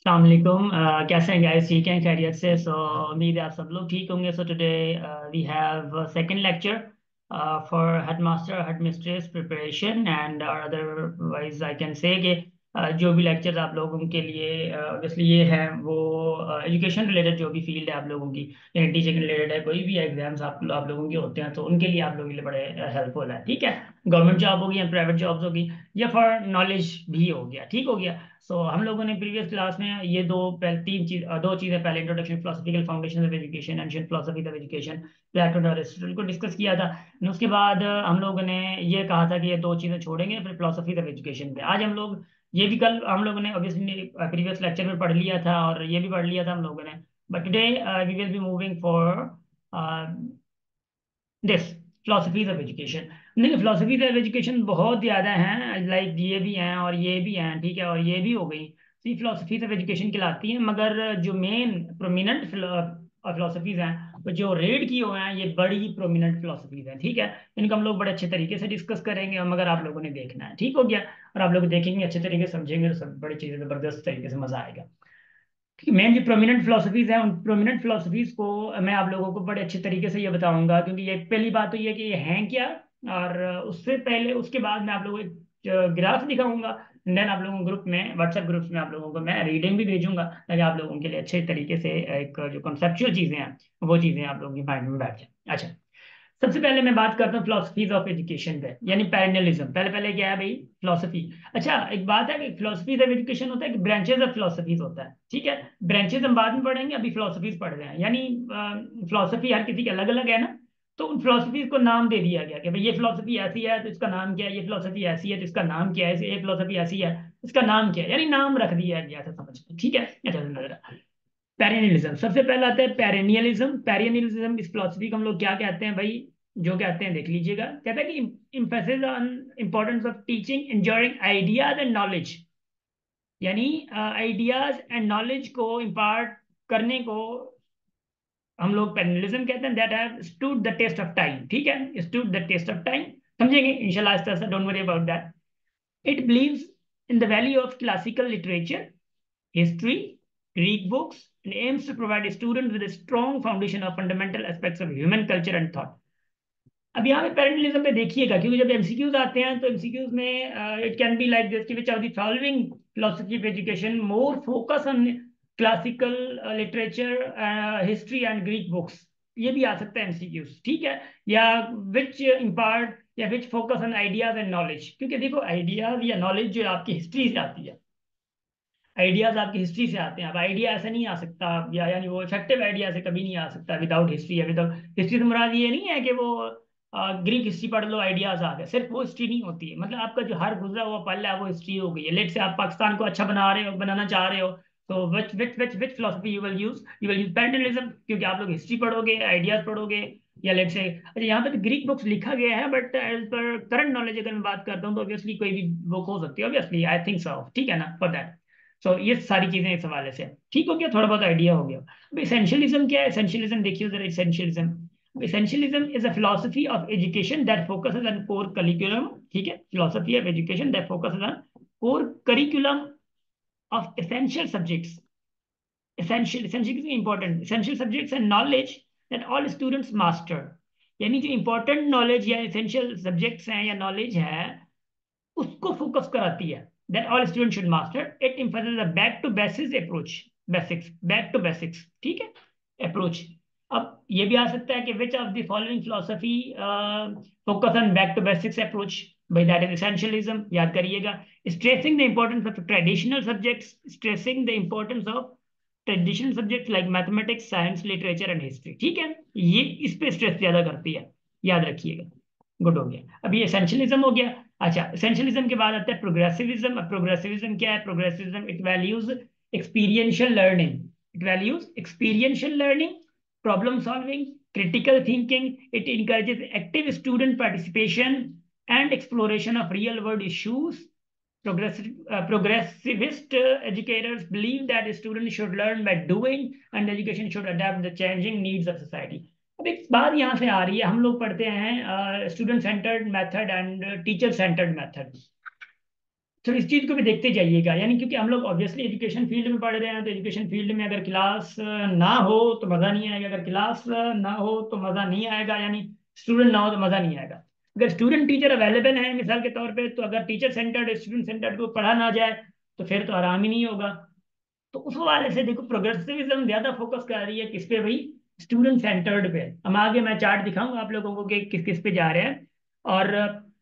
अस्सलाम वालेकुम। कैसे हैं गाइस? ठीक हैं? खैरियत से? उम्मीद है आप सब लोग ठीक होंगे। Today we have second lecture for headmaster headmistress preparation and otherwise I can say कि जो भी लेक्चर्स आप लोगों के लिए ऑब्वियसली ये है वो एजुकेशन रिलेटेड जो भी फील्ड है आप लोगों की, यानी टीचिंग रिलेटेड है, कोई भी एग्जाम्स आप लोगों के होते हैं तो उनके लिए आप लोगों के लिए बड़े हेल्पफुल है। ठीक है, गवर्नमेंट जॉब होगी या प्राइवेट जॉब्स होगी या फॉर नॉलेज भी हो गया, ठीक हो गया। हम लोगों ने प्रीवियस क्लास में ये दो चीजें, पहले introduction philosophical foundation of education, ancient philosophy of education, Plato और एरिस्टोटल को डिस्कस किया था। उसके बाद हम लोगों ने ये कहा था कि ये दो चीजें छोड़ेंगे फिर फिलोसफी ऑफ एजुकेशन पे आज हम लोग, ये भी कल हम लोगों ने ऑब्वियसली प्रीवियस लेक्चर में पढ़ लिया था और ये भी पढ़ लिया था हम लोगों ने। But today we will be moving for this philosophies of education. नहीं, फिलोसफीज ऑफ एजुकेशन बहुत ज़्यादा हैं, लाइक ये भी हैं और ये भी हैं, ठीक है, और ये भी हो गई। तो ये फिलोसफीज ऑफ एजुकेशन कहलाती हैं, मगर जो मेन प्रोमिनेंट फिलोसफीज हैं वो जो रेड की हुए हैं, ये बड़ी प्रोमिनेंट फिलोसफीज हैं, ठीक है। इनको हम लोग बड़े अच्छे तरीके से डिस्कस करेंगे और मगर आप लोगों ने देखना है, ठीक हो गया। और आप लोग देखेंगे, अच्छे तरीके से समझेंगे तो सब बड़ी चीज़ें ज़बरदस्त तरीके से मजा आएगा। मेन जो प्रोमिनेंट फिलोसफीज हैं उन प्रोमिनेंट फिलोसफीज को मैं आप लोगों को बड़े अच्छे तरीके से ये बताऊंगा, क्योंकि ये पहली बात तो ये कि ये हैं क्या, और उससे पहले उसके बाद मैं आप लोगों को एक ग्राफ दिखाऊंगा। देन आप लोगों को ग्रुप में, व्हाट्सएप ग्रुप्स में आप लोगों को मैं रीडिंग भी भेजूंगा ताकि आप लोगों के लिए अच्छे तरीके से एक जो कॉन्सेप्चुअल चीजें हैं वो चीजें आप लोगों की माइंड में बैठ जाए। अच्छा, सबसे पहले मैं बात करता हूँ फिलोसफीज ऑफ एजुकेशन पे, यानी पैरेललिज्म। पहले पहले क्या है भाई? फिलोसफी। अच्छा, एक बात है कि फिलोसफीज ऑफ एजुकेशन होता है कि ब्रांचेज ऑफ फिलोसफीज होता है, ठीक है। ब्रांचेज हम बाद में पढ़ेंगे, अभी फिलोसफीज पढ़ रहे हैं। यानी फिलोसफी हर किसी की अलग अलग है ना, तो उन फिलोसफीज को नाम दे दिया गया कि भाई ये फिलोसफी ऐसी है तो इसका नाम क्या है, ये फिलोसफी ऐसी है तो इसका नाम क्या है, ये फिलोसफी ऐसी है इसका नाम क्या है, यानी नाम रख दिया गया था, समझ में? ठीक है। अच्छा, पेरेनियलिज्म सबसे पहला आता है। पेरेनियलिज्म, पेरेनियलिज्म इस फिलोसफी को हम लोग क्या कहते हैं भाई? जो कहते हैं देख लीजिएगा, कहता है कि emphasis on importance of teaching enjoying ideas and knowledge, यानी आइडियाज एंड नॉलेज को इम्पार्ट करने को हम लोग पेरेनियलिज्म कहते हैं। That have stood the test of time, ठीक है, stood the test of time. समझेंगे इंशाल्लाह आस्ते आस्ते, don't worry about that. It believes in the value of classical literature, history, Greek books, and aims to provide students with a strong foundation of fundamental aspects of human culture and thought. अब यहाँ पे पैरेंटलिज्म पे देखिएगा, क्योंकि जब MCQs आते हैं तो एमसीक्यूज में it can be like this कि which are the following philosophy of education more focus on classical literature, history and Greek books, ये भी आ सकता है एमसीक्यूज, ठीक है। या विच इम्पार्ट या which focus on ideas and knowledge, क्योंकि देखो आइडियाज या नॉलेज जो आपकी हिस्ट्री से आती है, आइडियाज आपकी हिस्ट्री से आते हैं। अब आइडिया ऐसे नहीं आ सकता, या यानी वो इफेक्टिव आइडिया से कभी नहीं आ सकता विदाउट हिस्ट्री। या विदाउट हिस्ट्री से मुराद ये नहीं है कि वो ग्रीक हिस्ट्री पढ़ लो आइडियाज आ गए, सिर्फ वो हिस्ट्री नहीं होती है। मतलब आपका जो हर गुजरा हुआ पल है वो हिस्ट्री हो गई है। लेट से आप पाकिस्तान को अच्छा बना रहे हो, बनाना चाह रहे हो, तो विच फिलोसफी यू विल यूज पैरेंटलिज्म, क्योंकि आप लोग हिस्ट्री पढ़ोगे, आइडियाज पढ़ोगे। या लेट से, अच्छा यहाँ पे तो ग्रीक बुक्स लिखा गया है, but as per current knowledge अगर मैं बात करता हूँ तो ऑब्वियसली कोई भी बुक हो सकती है, ऑब्वियसली आई थिंक सो, ठीक है ना, फॉर दैट। ये सारी चीजें इस हवाले से ठीक हो गया, थोड़ा बहुत आइडिया हो गया। अब इसेंशियलिज्म क्या है? इसेंशियलिज्म देखिए जरा, essentialism, essentialism is a philosophy of education that focuses on core curriculum, ठीक है, philosophy of education that focuses on core curriculum of essential subjects, essential important essential subjects and knowledge that all students master, यानी जो important knowledge या essential subjects हैं या knowledge है उसको focus कराती है। That all student should master it, emphasise the back to basics approach, basics, back to basics, ठीक है, अप्रोच। अब ये भी आ सकता है कि which of the following philosophy focus on back to basics approach, भाई दैट इज एसेंशियलिज्म, याद करिएगा। Stressing the importance of traditional subjects, stressing the importance of traditional subject like mathematics, science, literature and history, ठीक है, ये इस पे stress ज्यादा करती है, याद रखिएगा। गुड हो गया, अब ये एसेंशियलिज्म हो गया। अच्छा, एसेंशियलिज्म के बाद आता है प्रोग्रेसिविज्म। अब प्रोग्रेसिविज्म क्या है? Progressivism it values experiential learning, it values experiential learning, problem solving, critical thinking. It encourages active student participation and exploration of real world issues. Progressivist educators believe that students should learn by doing and education should adapt the changing needs of society. अब एक बात यहाँ से आ रही है, हम लोग पढ़ते हैं student centred method and teacher centred method. तो इस चीज को भी देखते जाइएगा, यानी क्योंकि हम लोग ऑब्वियसली एजुकेशन फील्ड में पढ़ रहे हैं, तो एजुकेशन फील्ड में अगर क्लास ना हो तो मजा नहीं आएगा, अगर क्लास ना हो तो मजा नहीं आएगा, यानी स्टूडेंट ना हो तो मजा नहीं आएगा। अगर स्टूडेंट टीचर अवेलेबल है मिसाल के तौर पे, तो अगर टीचर सेंटर्ड स्टूडेंट सेंटर्ड को पढ़ा ना जाए तो फिर तो आराम ही नहीं होगा। तो उस हवाले से देखो, प्रोग्रेसिविज्म ज्यादा फोकस कर रही है किस पे भाई, स्टूडेंट सेंटर्ड पे। हम आगे मैं चार्ट दिखाऊंगा आप लोगों को कि किस किस पे जा रहे हैं। और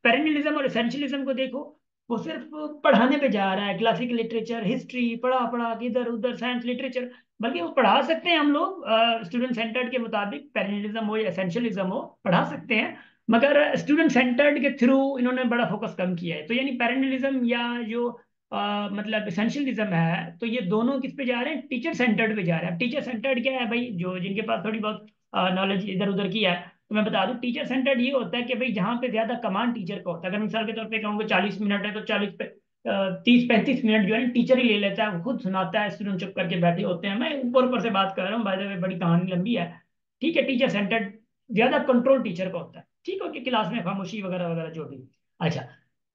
पेरेनियलिज्म और एसेंशियलिज्म को देखो, वो सिर्फ पढ़ाने पे जा रहा है, क्लासिकल लिटरेचर हिस्ट्री पढ़ा पढ़ा के इधर उधर साइंस लिटरेचर, बल्कि वो पढ़ा सकते हैं हम लोग स्टूडेंट सेंटर्ड के मुताबिक, पेरेनियलिज्म हो या एसेंशियलिज्म हो पढ़ा सकते हैं, मगर स्टूडेंट सेंटर्ड के थ्रू इन्होंने बड़ा फोकस कम किया है। तो यानी पेरेनियलिज्म या जो मतलब एसेंशियलिज्म है, तो ये दोनों किस पे जा रहे हैं, टीचर सेंटर्ड पे जा रहे हैं। टीचर सेंटर्ड क्या है भाई, जो जिनके पास थोड़ी बहुत नॉलेज इधर उधर की है, तो मैं बता दूं, टीचर सेंटर्ड ये होता है कि भाई जहाँ पे ज्यादा कमांड टीचर का होता है। अगर मिसाल के तौर पे कहूँगा 40 मिनट है, तो 30-35 मिनट जो है ना टीचर ही ले लेता है, वो खुद सुनाता है, स्टूडेंट चुप करके बैठे होते हैं। मैं ऊपर ऊपर से बात कर रहा हूँ, बाय द वे बड़ी कहानी लंबी है। ठीक है, टीचर सेंटर्ड ज्यादा कंट्रोल टीचर का होता है, ठीक है, कि क्लास में खामोशी वगैरह वगैरह जो भी। अच्छा,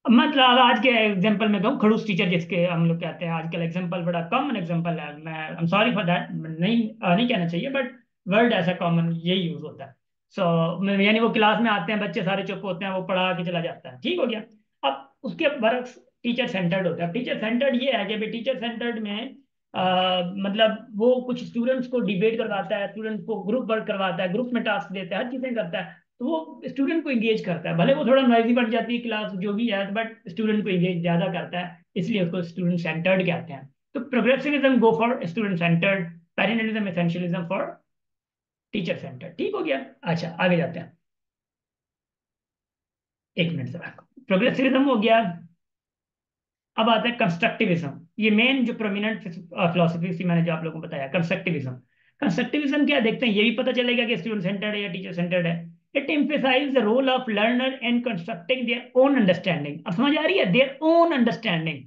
मतलब आज के एग्जांपल में कहूँ, खड़ूस टीचर जिसके हम लोग कहते हैं, आजकल एग्जांपल बड़ा कॉमन एग्जांपल है, मैं I am sorry for that, नहीं कहना चाहिए, बट वर्ड ऐसा कॉमन यही यूज होता है। सो यानी वो क्लास में आते हैं, बच्चे सारे चुप होते हैं, वो पढ़ा के चला जाता है, ठीक हो गया। अब उसके वर्क टीचर सेंटर्ड होता है। टीचर सेंटर्ड ये है कि भाई टीचर सेंटर्ड में मतलब वो कुछ स्टूडेंट्स को डिबेट करवाता है, स्टूडेंट्स को ग्रुप वर्क करवाता है, ग्रुप में टास्क देता है, हर चीजें करता है। तो वो स्टूडेंट को इंगेज करता है, भले वो थोड़ा नॉइजी बढ़ जाती है क्लास जो भी है, बट स्टूडेंट को इंगेज ज्यादा करता है, इसलिए उसको स्टूडेंट सेंटर्ड कहते हैं। तो progressivism go for student centred, perennialism essentialism for teacher centred, ठीक हो गया। अच्छा, आगे जाते हैं, एक मिनट से। प्रोग्रेसिविज्म हो गया। अब आता है कंस्ट्रक्टिविज्म। ये मेन जो प्रोमिनेंट फिलोसफी थी मैंने जो आप लोगों को बताया, कंस्ट्रक्टिविज्म। कंस्ट्रक्टिविज्म क्या देखते हैं, ये भी पता चलेगा कि स्टूडेंट सेंटर्ड है या टीचर सेंटर्ड है। It emphasise the role of learner in constructing their own understanding. अब समझ आ रही है, their own understanding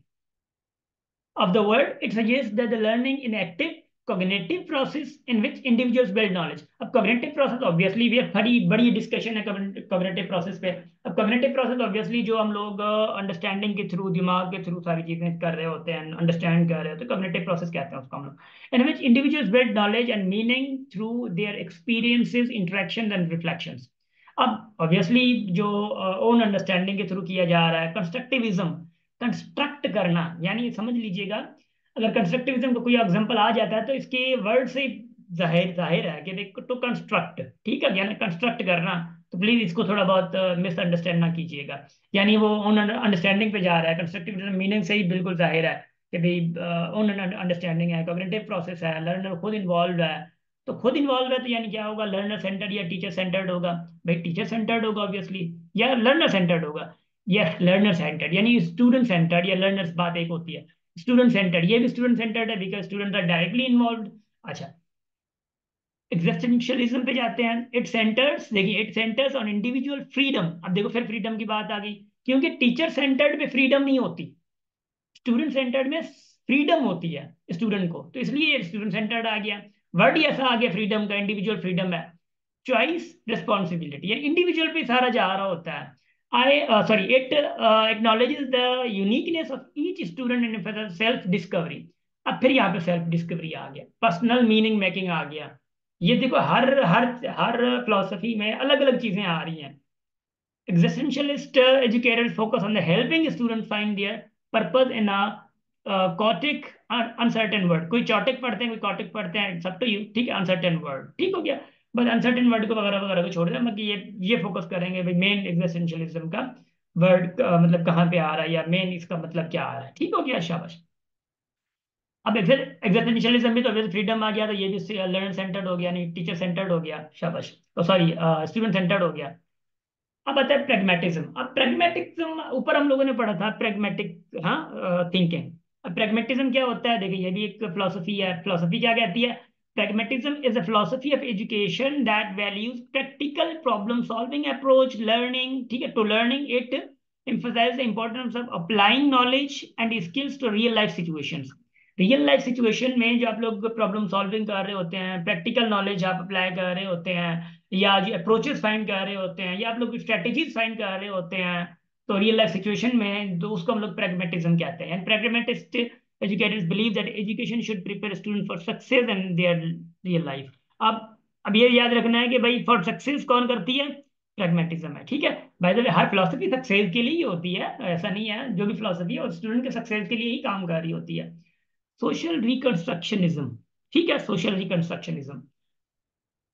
of the word. It suggests that the learning in active cognitive process in which individuals build knowledge. अब cognitive process obviously भी बड़ी बड़ी discussion है cognitive process पे। अब cognitive process obviously जो हम लोग अंडरस्टैंडिंग के थ्रू, दिमाग के थ्रू सारी चीजें कर रहे होते हैं, अंडरस्टैंड कर रहे होते हैं, cognitive process कहते हैं उसको हम लोग, in which individuals build knowledge and meaning through their experiences, interactions and reflections. अब ऑब्वियसली जो ओन अंडरस्टैंडिंग के थ्रू किया जा रहा है कंस्ट्रक्टिविज्म, कंस्ट्रक्ट करना, यानी समझ लीजिएगा, अगर कंस्ट्रक्टिविज्म का कोई एग्जांपल आ जाता है तो इसके वर्ड से जाहिर जाहिर है कि देखो, टू कंस्ट्रक्ट, ठीक है, यानी कंस्ट्रक्ट करना। तो प्लीज इसको थोड़ा बहुत मिसअंडरस्टैंड ना कीजिएगा, यानी वो ओन अंडरस्टैंडिंग पे जा रहा है। कंस्ट्रक्टिविज्म मीनिंग से ही बिल्कुल जाहिर है कि भाई ओन अंडरस्टैंडिंग है, कॉग्निटिव प्रोसेस है, लर्नर खुद इन्वॉल्व है। तो खुद इन्वॉल्व है तो यानी क्या होगा, लर्नर सेंटर्ड या टीचर सेंटर्ड होगा। भाई टीचर सेंटर्ड होगा ऑब्वियसली, या लर्नर सेंटर्ड होगा, या लर्नर सेंटर्ड, यानी स्टूडेंट सेंटर्ड या लर्नर्स बात एक होती है। स्टूडेंट सेंटर्ड, ये भी स्टूडेंट सेंटर्ड है because student are directly involve. अच्छा, एग्जिस्टेंशियलिज्म पे जाते हैं। इट सेंटर्स, देखिए, it centres on individual freedom. अब देखो फिर फ्रीडम की बात आ गई, क्योंकि टीचर सेंटर्ड में फ्रीडम नहीं होती, स्टूडेंट सेंटर्ड में फ्रीडम होती है स्टूडेंट को, तो इसलिए स्टूडेंट सेंटर्ड आ गया। वर्ड ही ऐसा आ गया फ्रीडम का, इंडिविजुअल फ्रीडम है। चॉइस, रिस्पॉन्सिबिलिटी, यानी इंडिविजुअल पे सारा जा रहा होता है। आई sorry it acknowledges the uniqueness of each student in self discovery. अब फिर यहाँ पे सेल्फ डिस्कवरी आ गया, पर्सनल मीनिंग मेकिंग आ गया। ये देखो, हर हर हर फिलोसफी में अलग अलग चीजें आ रही हैं। Existentialist educators focus on the helping students find their purpose in a chaotic uncertain world. कोई chaotic पढ़ते हैं, कोई chaotic पढ़ते हैं, सब तो यू ठीक है, uncertain world, ठीक हो गया। बस अनसर्टेन वर्ड को वगैरह वगैरह को छोड़ दें, मतलब ये फोकस करेंगे भाई मेन एग्जिस्टेंशियलिज्म का वर्ड मतलब कहाँ पे आ रहा है, या मेन इसका मतलब क्या आ रहा है, ठीक हो गया, शाबाश। अब एग्जिस्टेंशियलिज्म में तो फ्रीडम आ गया, तो ये भी लर्नर सेंटर्ड हो गया, नहीं टीचर सेंटर्ड हो गया, शाबाश, तो सॉरी स्टूडेंट सेंटर्ड हो गया। अब आता है प्रेगमेटिज्म। अब प्रेगमेटिज्म ऊपर हम लोगों ने पढ़ा था, प्रेगमेटिक, हाँ, थिंकिंग। अब प्रेगमेटिज्म क्या होता है, देखिए ये भी एक फिलोसफी है। फिलोसफी क्या कहती है, pragmatism is a philosophy of education that values practical problem solving approach learning, ठीक है, to learning. It emphasize the importance of applying knowledge and skills to real life situations। Real life situation में जो आप लोग problem solving कर रहे होते हैं, प्रैक्टिकल नॉलेज आप अप्लाई कर रहे होते हैं, या जो अप्रोचेस फाइंड कर रहे होते हैं, या आप लोग स्ट्रेटेजीज फाइंड कर रहे होते हैं, तो रियल लाइफ सिचुएशन में तो उसको हम लोग प्रैग्मेटिज्म कहते हैं। And pragmatist educators believe that education should prepare student for success in their real life. अब ये याद रखना है कि भाई फॉर सक्सेस कौन करती है, प्रैग्मेटिज्म है, ठीक है। By the way her philosophy success के लिए ही होती है, ऐसा नहीं है, जो भी फिलोसफी है और स्टूडेंट के सक्सेस के लिए ही काम कर रही होती है। सोशल रिकंस्ट्रक्शनिज्म, ठीक है, social रिकंस्ट्रक्शनिज्म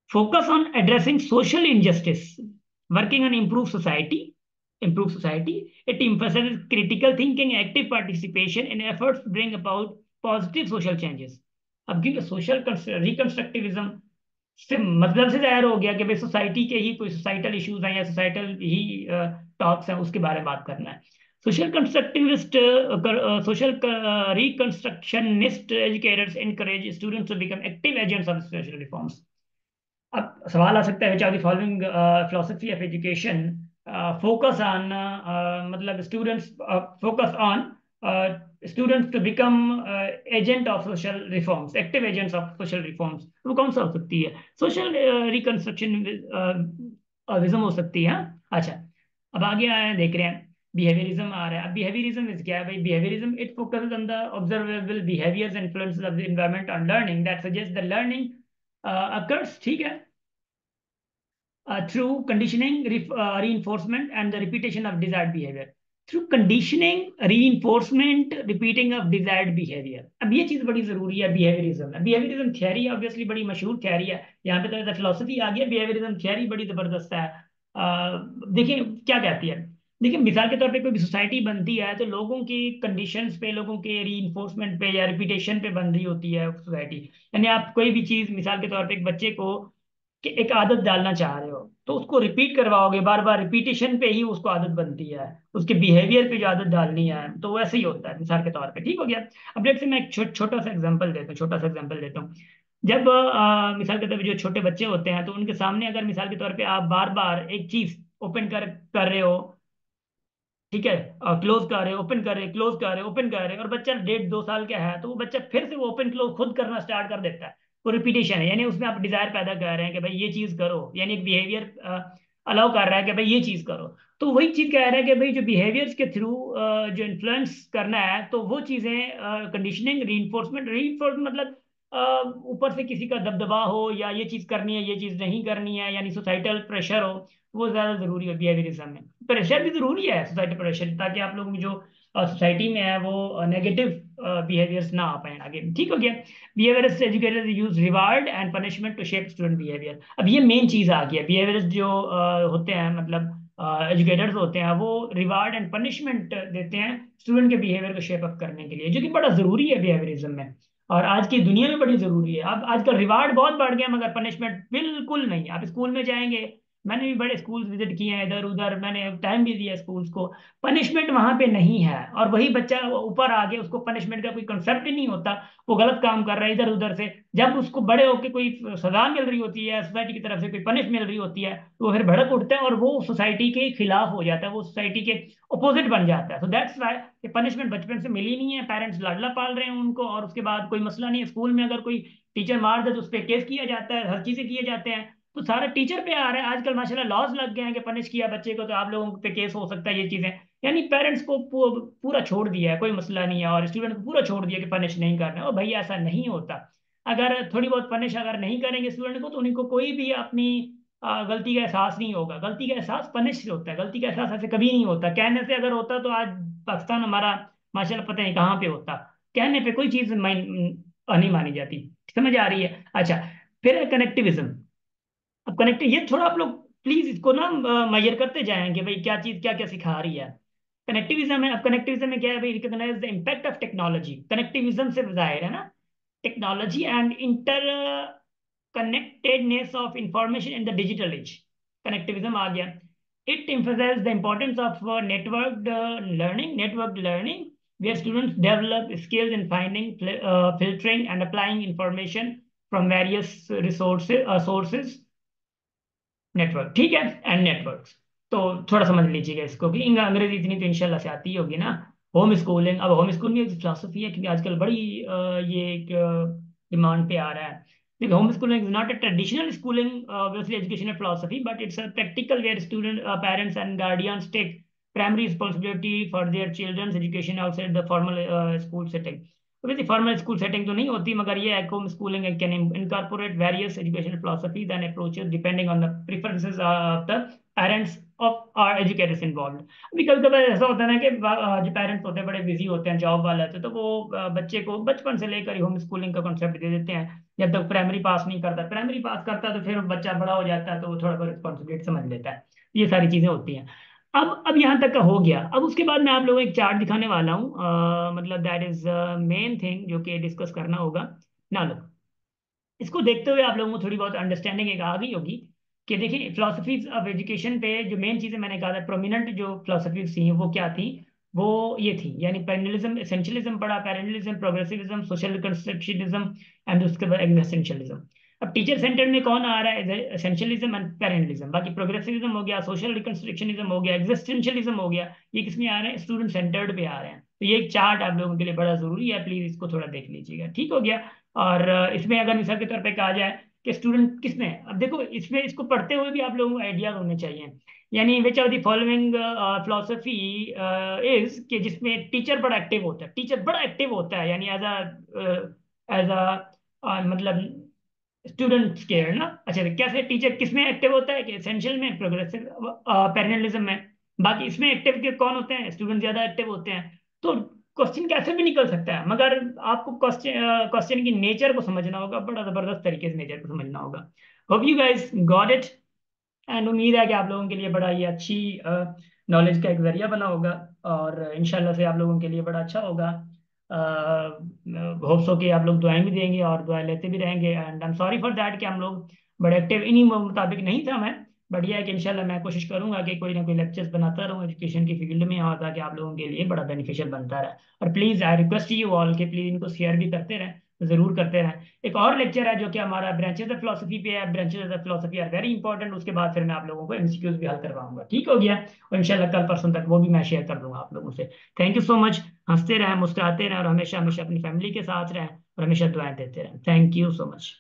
focus on addressing social injustice, working on improve society. It emphasizes critical thinking, active participation in efforts to bring about positive social changes. अब क्योंकि सोशल रिकंस्ट्रक्टिविज्म से मतलब से जाहिर हो गया कि भाई सोसाइटी के ही कोई सोसाइटल इश्यूज हैं या सोसाइटल ही टॉक्स हैं, उसके बारे में बात करना है। Social constructivist social reconstructionist educators encourage students to become active agents of social reforms. अब सवाल आ सकता है which are the following philosophy of education focus on, मतलब students focus on students to become agent of social reforms, active agents of social reforms, वो कौन सा हो सकती है? सोशल रिकंस्ट्रक्शन विजम हो सकती है, हाँ? अच्छा, अब आगे आए हैं, देख रहे हैं बिहेवियरिज्म आ रहा है। अब बिहेवियरिज्म इज क्या है भाई? Behaviourism it focuses on the observable behaviours and influences of the environment on learning that suggest the learning occurs, ठीक है, through conditioning, reinforcement and the repetition of desired behavior. Through conditioning, reinforcement, repeating of desired behaviour. अब ये चीज बड़ी जरूरी है behaviourism में। Behaviourism theory obviously बड़ी मशहूर थियरी है, यहाँ पे तो फिलोसफी आ गया, बिहेवियरिज्म थियरी बड़ी जबरदस्त है। देखिए क्या कहती है, देखिए मिसाल के तौर पे कोई भी सोसाइटी बनती है तो लोगों की कंडीशंस पे, लोगों के रीइंफोर्समेंट पे या रिपीटेशन पे बन रही होती है सोसाइटी। यानी आप कोई भी चीज, मिसाल के तौर पे एक बच्चे को कि एक आदत डालना चाह रहे हो तो उसको रिपीट करवाओगे, बार बार रिपीटेशन पे ही उसको आदत बनती है, उसके बिहेवियर पे जो आदत डालनी है, तो वैसे ही होता है मिसाल के तौर पे, ठीक हो गया। अब जैसे मैं एक छोटा सा एग्जांपल देता हूँ, छोटा सा एग्जांपल देता हूँ। जब मिसाल के तौर पे जो छोटे बच्चे होते हैं तो उनके सामने अगर मिसाल के तौर पे आप बार बार एक चीज ओपन कर रहे हो, ठीक है, क्लोज कर रहे, ओपन कर रहे, क्लोज कर रहे, ओपन कर रहे, और बच्चा 1.5 2 साल का है तो वो बच्चा फिर से वो ओपन क्लोज खुद करना स्टार्ट कर देता है। वो रिपीटेशन है, यानी उसमें आप डिजायर पैदा कर रहे हैं कि भाई ये चीज करो, यानी एक बिहेवियर अलाउ कर रहा है कि भाई ये चीज करो। तो वही चीज कह रहा है कि भाई जो बिहेवियर्स के थ्रू जो इन्फ्लुएंस करना है, तो वो चीजें कंडीशनिंग, रीइंफोर्समेंट मतलब ऊपर से किसी का दबदबा हो या ये चीज करनी है ये चीज नहीं करनी है, यानी सोसाइटल प्रेशर हो, वो ज्यादा जरूरी है बिहेवियरिज्म में। प्रेशर भी जरूरी है, सोसाइटी प्रेशर, ताकि आप लोग जो सोसाइटी में है वो नेगेटिव बिहेवियर्स ना आ पाए आगे, ठीक हो गया। Behaviourist educators use reward and punishment to shape student behaviour. अब ये मेन चीज आ गई है, बिहेवियरिस्ट जो होते हैं, मतलब एजुकेटर्स होते हैं, वो रिवार्ड एंड पनिशमेंट देते हैं स्टूडेंट के बिहेवियर को शेप अप करने के लिए, जो कि बड़ा जरूरी है बिहेवियरिज्म में, और आज की दुनिया में बड़ी जरूरी है। अब आजकल रिवार्ड बहुत बढ़ गया मगर पनिशमेंट बिल्कुल नहीं। आप स्कूल में जाएंगे, मैंने भी बड़े स्कूल विजिट किए हैं इधर उधर, मैंने टाइम भी दिया स्कूल्स को, पनिशमेंट वहां पे नहीं है। और वही बच्चा ऊपर आ गया, उसको पनिशमेंट का कोई कंसेप्ट ही नहीं होता, वो गलत काम कर रहा है इधर उधर से। जब उसको बड़े होकर कोई सजा मिल रही होती है, सोसाइटी की तरफ से कोई पनिश मिल रही होती है, तो वो फिर भड़क उठता है और वो सोसाइटी के खिलाफ हो जाता है, वो सोसाइटी के अपोजिट बन जाता है। सो दैट्स वाई कि पनिशमेंट बचपन से मिली नहीं है, पेरेंट्स लाडला पाल रहे हैं उनको, और उसके बाद कोई मसला नहीं है। स्कूल में अगर कोई टीचर मार दे तो उस पर केस किया जाता है, हर चीजें किए जाते हैं, तो सारा टीचर पे आ रहा है। आजकल माशाल्लाह लॉज लग गए हैं कि पनिश किया बच्चे को तो आप लोगों पे केस हो सकता है, ये चीजें। यानी पेरेंट्स को पूरा छोड़ दिया है, कोई मसला नहीं है, और स्टूडेंट को पूरा छोड़ दिया कि पनिश नहीं करना है। और भाई ऐसा नहीं होता। अगर थोड़ी बहुत पनिश अगर नहीं करेंगे स्टूडेंट को तो उनको कोई भी अपनी गलती का एहसास नहीं होगा। गलती का एहसास पनिश से होता है, गलती का एहसास ऐसे कभी नहीं होता। कहने से अगर होता तो आज पाकिस्तान हमारा माशाल्लाह पता नहीं कहाँ पे होता। कहने पे कोई चीज नहीं मानी जाती। समझ आ रही है? अच्छा, फिर है कनेक्टिविज्म। अब कनेक्टिव ये थोड़ा आप लोग प्लीज इसको ना मेजर करते जाएंगे भाई, क्या चीज क्या क्या सिखा रही है। कनेक्टिविज्म है, अब कनेक्टिविज्म में क्या है भाई? Recognise the impact of technology. Connectivism से जाहिर है ना, technology and inter connectedness of information in the digital age। Connectivism आ गया। It emphasizes the importance of networked learning, where students develop skills in finding, filtering, and applying information from various sources, network, ठीक है, and networks. तो थोड़ा समझ लीजिएगा इसको कि अंग्रेजी इतनी तो इंशाल्लाह से आती ही होगी ना। होम स्कूलिंग, अब होम स्कूलिंग एक फिलोसफी है क्योंकि आजकल बड़ी ये एक डिमांड पे आ रहा है। देखिए home schooling is not a traditional schooling obviously educational philosophy, but it's a practical where student parents and guardians take primary responsibility for their children's education outside the formal school setting. वैसे formal school setting तो नहीं होती, मगर ये है home schooling can incorporate various educational philosophies and approaches depending on the preferences of the parents of or educators involve. अभी कभी कभी ऐसा होता है ना कि जो पेरेंट्स होते हैं बड़े बिजी होते हैं, जॉब वाले होते हैं, तो वो बच्चे को बचपन से लेकर ही होम स्कूलिंग का कॉन्सेप्ट दे देते हैं। जब तक प्राइमरी पास नहीं करता, प्राइमरी पास करता है तो फिर बच्चा बड़ा हो जाता है तो वो थोड़ा बहुत रिस्पॉन्सिबिलिटी समझ लेता है। ये सारी चीजें होती हैं। अब यहाँ तक का हो गया। अब उसके बाद मैं आप लोगों को एक चार्ट दिखाने वाला हूँ, मतलब दैट इज मेन थिंग जो कि डिस्कस करना होगा ना। लो, इसको देखते हुए आप लोगों को थोड़ी बहुत अंडरस्टैंडिंग एक आ गई होगी कि देखिए फिलोसफीज ऑफ एजुकेशन पे जो मेन चीजें मैंने कहा था, प्रोमिनेंट जो फिलोसफीज थी वो क्या थी, वो ये थी, यानी पेरेंटलिज्म, एसेंशियलिज्म पढ़ा, पेरेंटलिज्म, प्रोग्रेसिविज्म, सोशल कंस्ट्रक्शनिज्म एंड उसके बाद एग्जिस्टेंशियलिज्म। अब टीचर सेंटर में कौन आ रहा है, एसेंशियलिज्म एंड पेरेंटलिज्म। बाकी प्रोग्रेसिविज्म हो गया, सोशल रिकंस्ट्रक्शनिज्म हो गया, एग्जिस्टेंशियलिज्म हो गया, ये किसमें आ रहे हैं, स्टूडेंट सेंटर्ड पे आ रहे हैं। तो ये एक चार्ट आप लोगों के लिए बड़ा जरूरी है, प्लीज इसको थोड़ा देख लीजिएगा, ठीक हो गया। और इसमें अगर मिसाल के तौर पे कहा जाए कि स्टूडेंट किसमें है, अब देखो इसमें इसको पढ़ते हुए भी आप लोगों को आइडियाज होने चाहिए। यानी विच of the following philosophy is कि जिसमें टीचर बड़ा एक्टिव होता है, टीचर बड़ा एक्टिव होता है, यानी एज अ मतलब स्टूडेंट्स केयर ना। अच्छा, तो कैसे टीचर किसमें एक्टिव होता है, कि एसेंशियल में, प्रोग्रेसिव, पैरेललिज्म में। बाकी इसमें एक्टिव के कौन होते हैं, स्टूडेंट ज्यादा एक्टिव होते हैं। तो क्वेश्चन कैसे भी निकल सकता है, मगर आपको क्वेश्चन की नेचर को समझना होगा, बड़ा जबरदस्त तरीके से नेचर को समझना होगा। Hope you guys got it. And उम्मीद है कि आप लोगों के लिए बड़ा ये अच्छी नॉलेज का एक जरिया बना होगा, और इंशाल्लाह से आप लोगों के लिए बड़ा अच्छा होगा। होप सो कि आप लोग दुआएं भी देंगे और दुआएं लेते भी रहेंगे। And I am sorry for that कि हम लोग बड़े एक्टिव इन्हीं मुताबिक नहीं था मैं। बट यह है कि इंशाल्लाह मैं कोशिश करूंगा कि कोई ना कोई लेक्चर्स बनाता रहूं एजुकेशन की फील्ड में, और ताकि आप लोगों के लिए बड़ा बेनिफिशियल बनता रहे। और please I request you all कि प्लीज़ इनको शेयर भी करते रहें, ज़रूर करते रहें। एक और लेक्चर है जो कि हमारा ब्रांचेस ऑफ फिलोसफी पे है, branches of philosophy are very important. उसके बाद फिर मैं आप लोगों को एमसीक्यूज भी हल करवाऊंगा, ठीक हो गया। और इंशाल्लाह कल परसों तक वो भी मैं शेयर कर दूंगा आप लोगों से। Thank you so much. हंसते रहें, मुस्कुराते रहें, और हमेशा हमेशा अपनी फैमिली के साथ रहें, और हमेशा दुआएं देते रहें। Thank you so much.